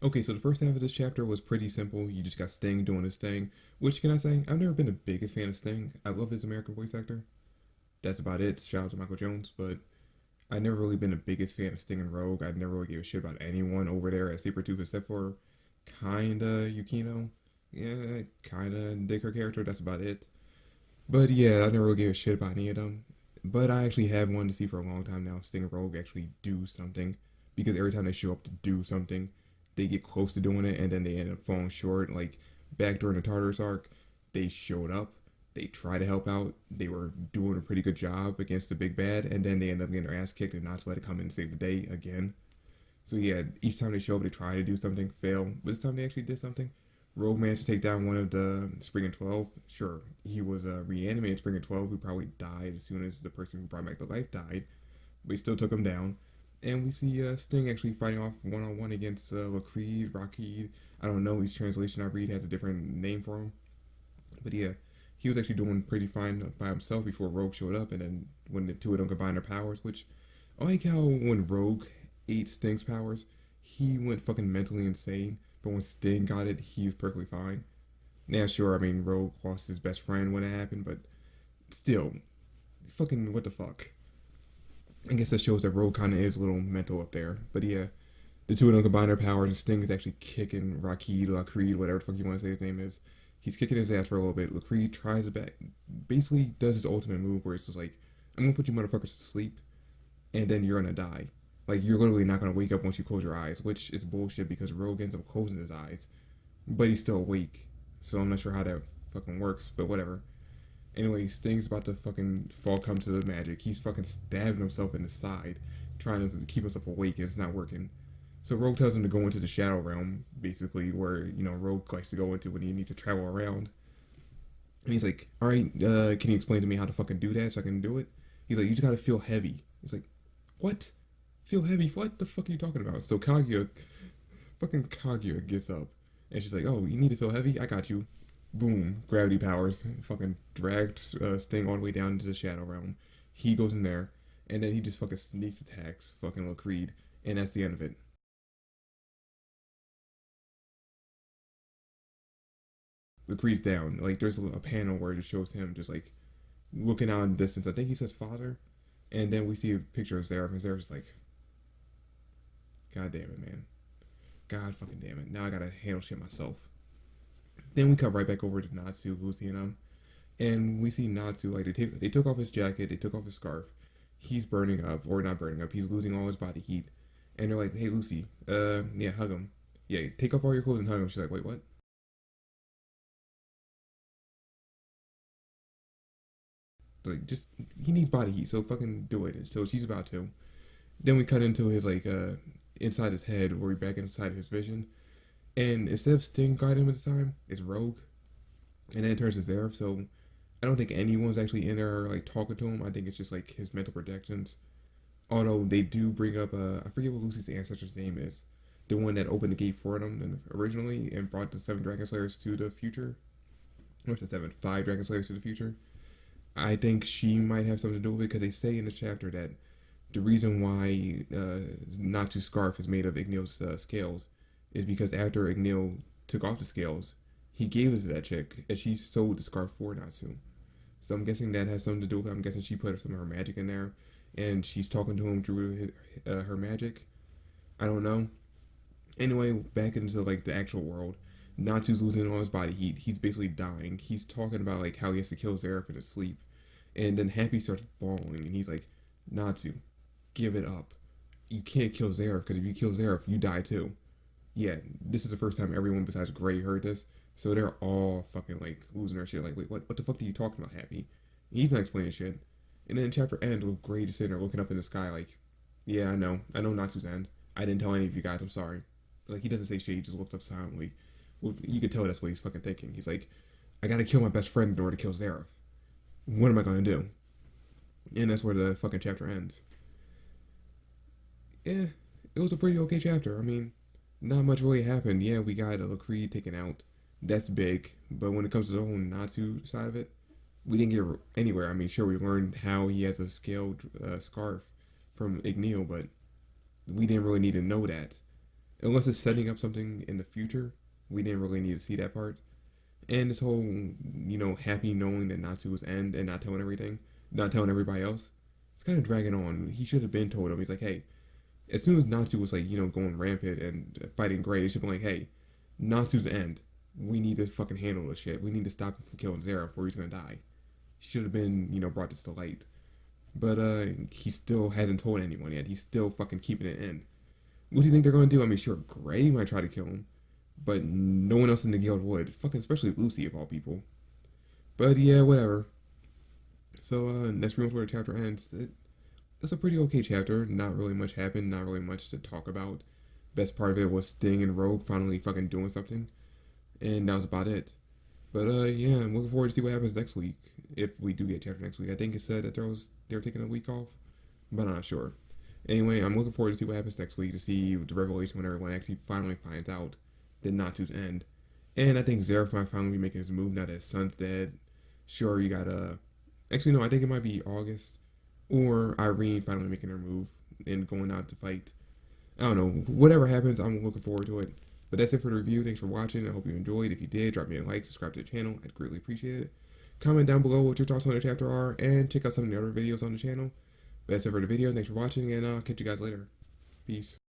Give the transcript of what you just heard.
Okay, so the first half of this chapter was pretty simple. You just got Sting doing his thing. Which, can I say, I've never been the biggest fan of Sting. I love his American voice actor. That's about it. Shout out to Michael Jones. But I've never really been the biggest fan of Sting and Rogue. I never really gave a shit about anyone over there at Sabretooth except for kinda Yukino. Yeah, kinda dig her character. That's about it. But yeah, I never really gave a shit about any of them. But I actually have wanted to see for a long time now Sting and Rogue actually do something. Because every time they show up to do something, they get close to doing it and then they end up falling short. Like back during the Tartarus arc, they showed up, they tried to help out, they were doing a pretty good job against the big bad, and then they end up getting their ass kicked and not let it come in and save the day again. So yeah, each time they show up, they try to do something, fail. But this time they actually did something. Rogue managed to take down one of the Springer 12. Sure, he was a reanimated Springer 12 who probably died as soon as the person who brought back the life died. But he still took him down. And we see Sting actually fighting off one on one against Lacreed, Rakid. I don't know, his translation I read has a different name for him. But yeah, he was actually doing pretty fine by himself before Rogue showed up. And then when the two of them combined their powers, which I like how when Rogue ate Sting's powers, he went fucking mentally insane. But when Sting got it, he was perfectly fine. Yeah, sure, I mean, Rogue lost his best friend when it happened, but still, fucking what the fuck? I guess that shows that Rogue kind of is a little mental up there. But yeah, the two of them combine their powers, and Sting is actually kicking Rakid, Lacreed, whatever the fuck you want to say his name is. He's kicking his ass for a little bit. Lacreed tries it back, basically does his ultimate move where it's just like, I'm gonna put you motherfuckers to sleep, and then you're gonna die. Like, you're literally not gonna wake up once you close your eyes, which is bullshit because Rogue ends up closing his eyes, but he's still awake. So I'm not sure how that fucking works, but whatever. Anyway, Sting's about to fucking fall come to the magic. He's fucking stabbing himself in the side, trying to keep himself awake, and it's not working. So Rogue tells him to go into the Shadow Realm, basically, where, Rogue likes to go into when he needs to travel around. And he's like, alright, can you explain to me how to fucking do that so I can do it? He's like, you just gotta feel heavy. He's like, what? Feel heavy? What the fuck are you talking about? So Kaguya gets up, and she's like, oh, you need to feel heavy? I got you. Boom, gravity powers, fucking dragged Sting all the way down into the Shadow Realm. He goes in there, and then he just fucking sneaks attacks fucking Lacreed, and that's the end of it. Lacreed's down. Like, there's a panel where it just shows him just like looking out in the distance. I think he says father, and then we see a picture of Zareth, and Zareth's just like, God damn it, man. God fucking damn it. Now I gotta handle shit myself. Then we cut right back over to Natsu, Lucy, and and we see Natsu like they took off his jacket, they took off his scarf. He's burning up, or not burning up. He's losing all his body heat, and they're like, "Hey, Lucy, yeah, hug him. Yeah, take off all your clothes and hug him." She's like, "Wait, what?" Like, just he needs body heat, so fucking do it. So she's about to. Then we cut into his like inside his head, or we back inside his vision, and instead of Sting guiding him at the time, it's Rogue, and then it turns to Zareth. So I don't think anyone's actually in there like talking to him. I think it's just like his mental projections. Although they do bring up, I forget what Lucy's ancestor's name is, the one that opened the gate for them originally and brought the seven Dragon Slayers to the future. What's the seven? Five Dragon Slayers to the future. I think she might have something to do with it because they say in the chapter that the reason why Natsu's scarf is made of Ignil's scales is because after Ignil took off the scales, he gave it to that chick and she sold the scarf for Natsu. So I'm guessing that has something to do with it. I'm guessing she put some of her magic in there and she's talking to him through her magic. I don't know. Anyway, back into like the actual world. Natsu's losing all his body heat. He's basically dying. He's talking about like how he has to kill Zareth in his sleep. And then Happy starts bawling and he's like, Natsu, give it up. You can't kill Zareth because if you kill Zareth, you die too. Yeah, this is the first time everyone besides Gray heard this. So they're all fucking like losing their shit. Like, wait, what the fuck are you talking about, Happy? He's not explaining shit. And then chapter ends with Gray just sitting there looking up in the sky like, yeah, I know Natsu's end. I didn't tell any of you guys, I'm sorry. Like, he doesn't say shit, he just looks up silently. Well, you could tell that's what he's fucking thinking. He's like, I gotta kill my best friend in order to kill Zareth. What am I gonna do? And that's where the fucking chapter ends. Yeah, it was a pretty okay chapter. I mean, not much really happened. Yeah, we got a Lacreed taken out. That's big. But when it comes to the whole Natsu side of it, we didn't get anywhere. I mean, sure, we learned how he has a scaled scarf from Igneel, but we didn't really need to know that. unless it's setting up something in the future, we didn't really need to see that part. And this whole, happy knowing that Natsu was end and not telling everything, not telling everybody else, it's kind of dragging on. He should have been told him. He's like, hey, as soon as Natsu was like, going rampant and fighting Gray, it should be like, hey, Natsu's the end. We need to fucking handle this shit. We need to stop him from killing Zera before he's gonna die. He should have been, brought this to light. But he still hasn't told anyone yet. He's still fucking keeping it in. What do you think they're gonna do? I mean, sure, Gray might try to kill him, but no one else in the guild would. Fucking especially Lucy of all people. But yeah, whatever. So that's pretty much where the chapter ends. That's a pretty okay chapter. Not really much happened. Not really much to talk about. Best part of it was Sting and Rogue finally fucking doing something, and that was about it. But yeah, I'm looking forward to see what happens next week if we do get a chapter next week. I think it said that they were taking a week off, but I'm not sure. Anyway, I'm looking forward to see what happens next week, to see the revelation when everyone actually finally finds out that Natsu's end. And I think Zeref might finally be making his move now that his son's dead. Sure, you got actually no, I think it might be August or Irene finally making her move and going out to fight. I don't know. Whatever happens, I'm looking forward to it. But that's it for the review. Thanks for watching. I hope you enjoyed. If you did, drop me a like, subscribe to the channel. I'd greatly appreciate it. Comment down below what your thoughts on the chapter are, and check out some of the other videos on the channel. But that's it for the video. Thanks for watching, and I'll catch you guys later. Peace.